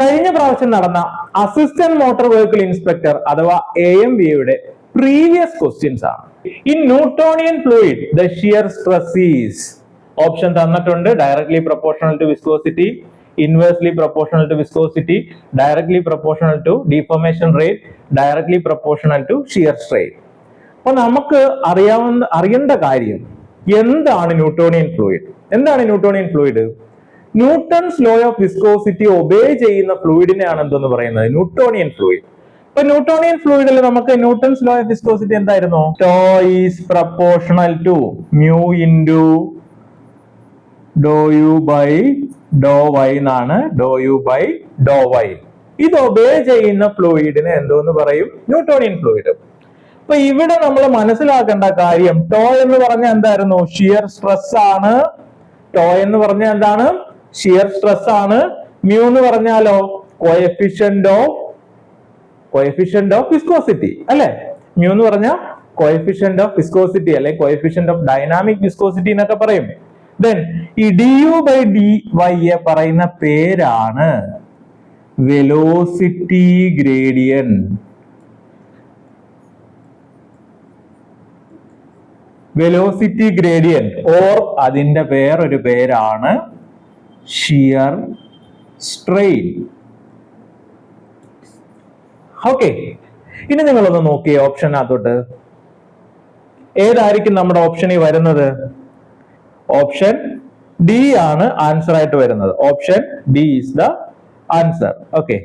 കഴിഞ്ഞ പ്രാവശ്യം നടന്ന അസിസ്റ്റന്റ് മോട്ടോർ വെഹിക്കിൾ ഇൻസ്പെക്ടർ അഥവാ AMVയുടെ പ്രീവിയസ് ക്വസ്റ്റ്യൻസ് ആണ്. In Newtonian fluid the shear stress is, option തന്നിട്ടുണ്ട്. Directly proportional to viscosity, inversely proportional to viscosity, directly proportional to deformation rate, directly proportional to shear strain. അപ്പൊ നമുക്ക് അറിയേണ്ട കാര്യം എന്താണ് Newtonian fluid? എന്താണ് Newtonian fluid? Newton's law of viscosity obey ചെയ്യുന്ന ഫ്ലൂയിഡിനെയാണ് എന്തെന്ന് പറയുന്നത്? Newtonian fluid. ഇപ്പൊ ന്യൂട്ടോണിയൻ ഫ്ലൂയിഡിൽ നമുക്ക് ന്യൂട്ടൺസ് ലോ ഓഫ് വിസ്കോസിറ്റി എന്തായിരുന്നു? Tau is proportional to mu into d u by d y എന്നാണ്. D u by d y. ഇത് ഒബേ ചെയ്യുന്ന ഫ്ലൂയിഡിനെ എന്തോന്ന് പറയും? Newtonian fluid. അപ്പൊ ഇവിടെ നമ്മൾ മനസ്സിലാക്കേണ്ട കാര്യം, ടോ എന്ന് പറഞ്ഞാൽ എന്തായിരുന്നു? ഷിയർ സ്ട്രെസ് ആണ്. ടോ എന്ന് പറഞ്ഞാൽ എന്താണ്? ഷിയർ സ്ട്രെസ് ആണ്. മ്യൂ എന്ന് പറഞ്ഞാലോ കോഎഫിഷ്യന്റ് ഓഫ് വിസ്കോസിറ്റി അല്ലെ? മ്യൂ എന്ന് പറഞ്ഞാൽ കോഎഫിഷ്യന്റ് ഓഫ് വിസ്കോസിറ്റി അല്ലെ കോഎഫിഷ്യന്റ് ഓഫ് ഡൈനാമിക് വിസ്കോസിറ്റി എന്നൊക്കെ പറയും. ദെൻ ഈ du ബൈ dy പറയുന്ന പേരാണ് velocity gradient. Velocity gradient or അതിന്റെ വേറൊരു പേരാണ് ഷിയർ സ്ട്രെയിൻ. ഓക്കെ, ഇനി നിങ്ങളൊന്ന് നോക്കിയേ ഓപ്ഷനകത്തോട്ട്. ഏതായിരിക്കും നമ്മുടെ ഓപ്ഷനിൽ വരുന്നത്? ഓപ്ഷൻ ഡി ആണ് ആൻസർ ആയിട്ട് വരുന്നത്. Option D is the answer. Okay.